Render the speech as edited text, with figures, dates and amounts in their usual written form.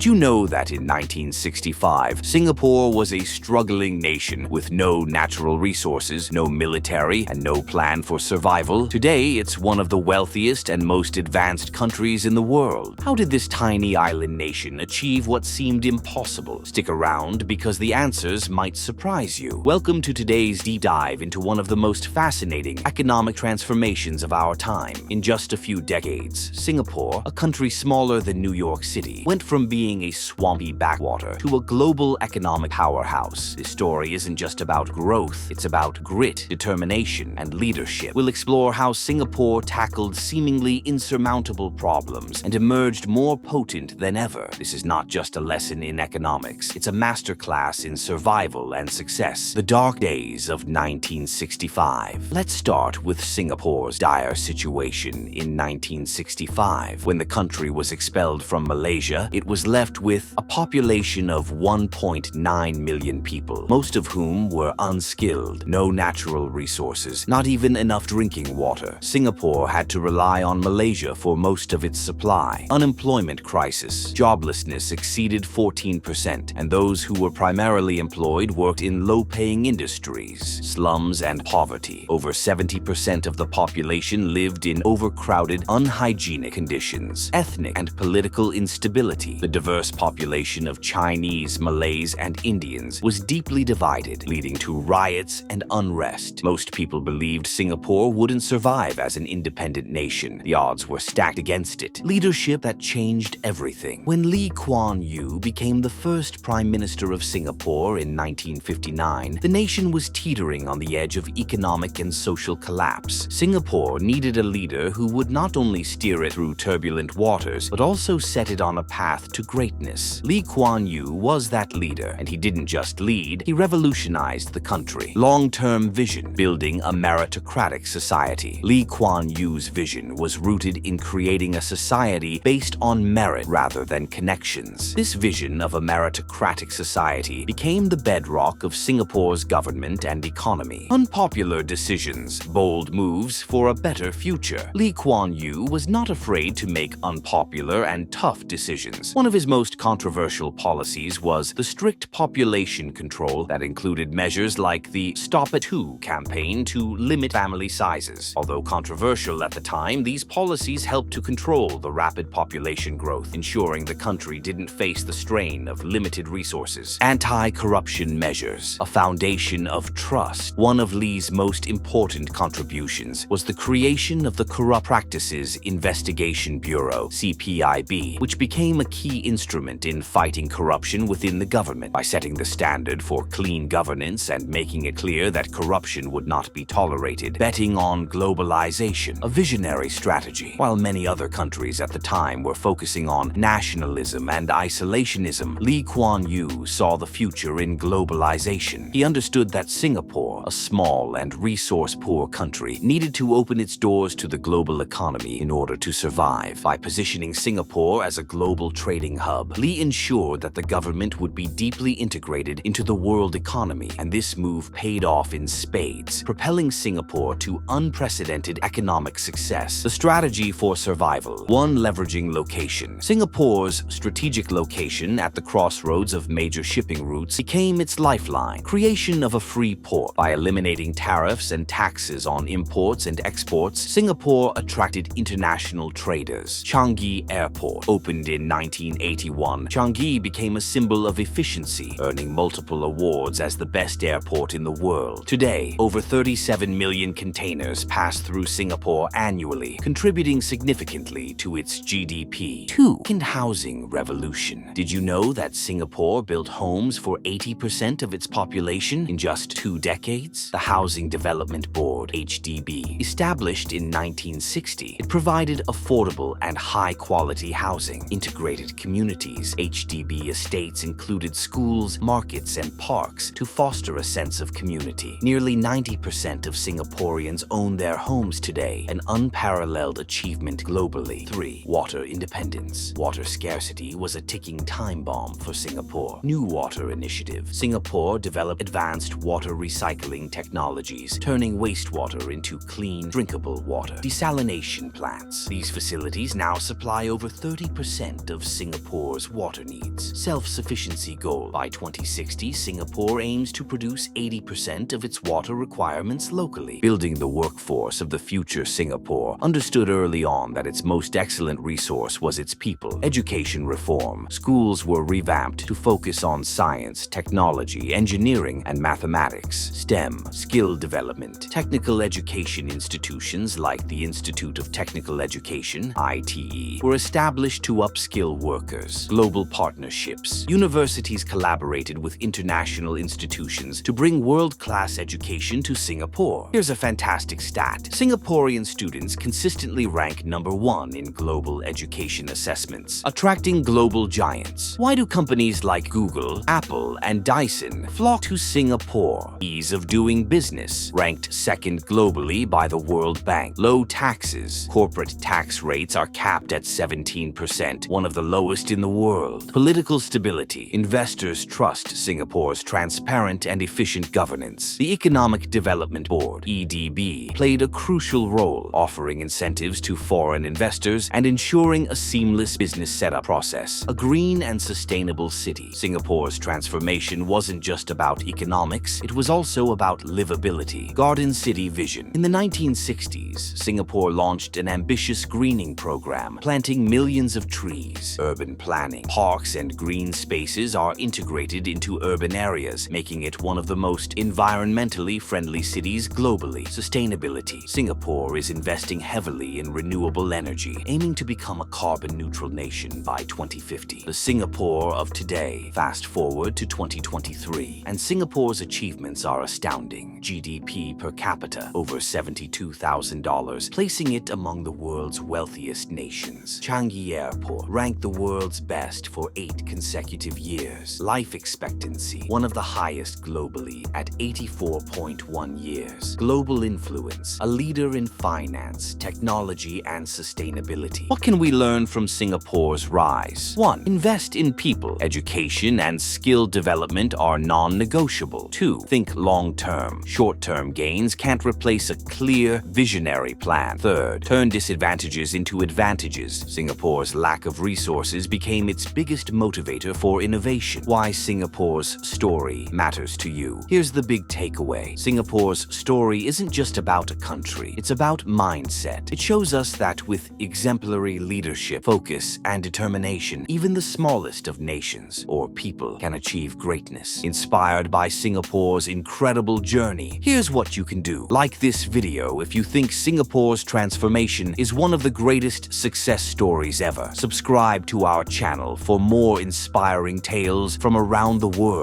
Did you know that in 1965, Singapore was a struggling nation with no natural resources, no military, and no plan for survival? Today, it's one of the wealthiest and most advanced countries in the world. How did this tiny island nation achieve what seemed impossible? Stick around because the answers might surprise you. Welcome to today's deep dive into one of the most fascinating economic transformations of our time. In just a few decades, Singapore, a country smaller than New York City, went from being a swampy backwater to a global economic powerhouse. This story isn't just about growth, it's about grit, determination, and leadership. We'll explore how Singapore tackled seemingly insurmountable problems and emerged more potent than ever. This is not just a lesson in economics, it's a masterclass in survival and success. The dark days of 1965. Let's start with Singapore's dire situation in 1965. When the country was expelled from Malaysia, it was left with a population of 1.9 million people, most of whom were unskilled, no natural resources, not even enough drinking water. Singapore had to rely on Malaysia for most of its supply. Unemployment crisis. Joblessness exceeded 14%, and those who were primarily employed worked in low-paying industries. Slums and poverty. Over 70% of the population lived in overcrowded, unhygienic conditions. Ethnic and political instability. The diverse population of Chinese, Malays, and Indians was deeply divided, leading to riots and unrest. Most people believed Singapore wouldn't survive as an independent nation. The odds were stacked against it. Leadership that changed everything. When Lee Kuan Yew became the first Prime Minister of Singapore in 1959, the nation was teetering on the edge of economic and social collapse. Singapore needed a leader who would not only steer it through turbulent waters, but also set it on a path to greatness. Lee Kuan Yew was that leader, and he didn't just lead, he revolutionized the country. Long-term vision, building a meritocratic society. Lee Kuan Yew's vision was rooted in creating a society based on merit rather than connections. This vision of a meritocratic society became the bedrock of Singapore's government and economy. Unpopular decisions, bold moves for a better future. Lee Kuan Yew was not afraid to make unpopular and tough decisions. One of his most controversial policies was the strict population control that included measures like the Stop at 2 campaign to limit family sizes. Although controversial at the time, these policies helped to control the rapid population growth, ensuring the country didn't face the strain of limited resources. Anti-corruption measures, a foundation of trust. One of Lee's most important contributions was the creation of the Corrupt Practices Investigation Bureau, CPIB, which became a key instrument in fighting corruption within the government. By setting the standard for clean governance and making it clear that corruption would not be tolerated, betting on globalization, a visionary strategy. While many other countries at the time were focusing on nationalism and isolationism, Lee Kuan Yew saw the future in globalization. He understood that Singapore, a small and resource-poor country, needed to open its doors to the global economy in order to survive. By positioning Singapore as a global trading hub, Lee ensured that the government would be deeply integrated into the world economy, and this move paid off in spades, propelling Singapore to unprecedented economic success. The strategy for survival. 1. Leveraging location. Singapore's strategic location at the crossroads of major shipping routes became its lifeline. Creation of a free port. By eliminating tariffs and taxes on imports and exports, Singapore attracted international traders. Changi Airport. Opened in 1981, Changi became a symbol of efficiency, earning multiple awards as the best airport in the world. Today, over 37 million containers pass through Singapore annually, contributing significantly to its GDP. 2. Housing revolution. Did you know that Singapore built homes for 80% of its population in just 2 decades? The Housing Development Board, HDB, established in 1960, it provided affordable and high-quality housing. Integrated communities. HDB estates included schools, markets, and parks to foster a sense of community. Nearly 90% of Singaporeans own their homes today, an unparalleled achievement globally. 3. Water independence. Water scarcity was a ticking time bomb for Singapore. New Water Initiative. Singapore developed advanced water recycling recycling technologies, turning wastewater into clean, drinkable water. Desalination plants. These facilities now supply over 30% of Singapore's water needs. Self-sufficiency goal. By 2060, Singapore aims to produce 80% of its water requirements locally. Building the workforce of the future Singapore understood early on that its most excellent resource was its people. Education reform. Schools were revamped to focus on science, technology, engineering, and mathematics. STEM, skill development. Technical education institutions like the Institute of Technical Education, ITE, were established to upskill workers. Global partnerships. Universities collaborated with international institutions to bring world-class education to Singapore. Here's a fantastic stat. Singaporean students consistently rank #1 in global education assessments, attracting global giants. Why do companies like Google, Apple, and Dyson flock to Singapore? Ease of doing business, ranked second globally by the World Bank. Low taxes. Corporate tax rates are capped at 17%, one of the lowest in the world. Political stability. Investors trust Singapore's transparent and efficient governance. The Economic Development Board, EDB, played a crucial role, offering incentives to foreign investors and ensuring a seamless business setup process. A green and sustainable city. Singapore's transformation wasn't just about economics, it was also about livability. Garden City Vision. In the 1960s, Singapore launched an ambitious greening program, planting millions of trees. Urban planning. Parks and green spaces are integrated into urban areas, making it one of the most environmentally friendly cities globally. Sustainability. Singapore is investing heavily in renewable energy, aiming to become a carbon-neutral nation by 2050. The Singapore of today. Fast forward to 2023, and Singapore's achievements are astounding. GDP per capita over $72,000, placing it among the world's wealthiest nations. Changi Airport ranked the world's best for 8 consecutive years. Life expectancy, one of the highest globally at 84.1 years. Global influence, a leader in finance, technology, and sustainability. What can we learn from Singapore's rise? 1. Invest in people. Education and skill development are non-negotiable. 2. Think long-term. Short-term gains can't replace a clear, visionary plan. 3rd, turn disadvantages into advantages. Singapore's lack of resources became its biggest motivator for innovation. Why Singapore's story matters to you. Here's the big takeaway. Singapore's story isn't just about a country, it's about mindset. It shows us that with exemplary leadership, focus, and determination, even the smallest of nations or people can achieve greatness. Inspired by Singapore's incredible journey, here's what you can do. Like this video if you think Singapore's transformation is one of the greatest success stories ever. Subscribe to our channel for more inspiring tales from around the world.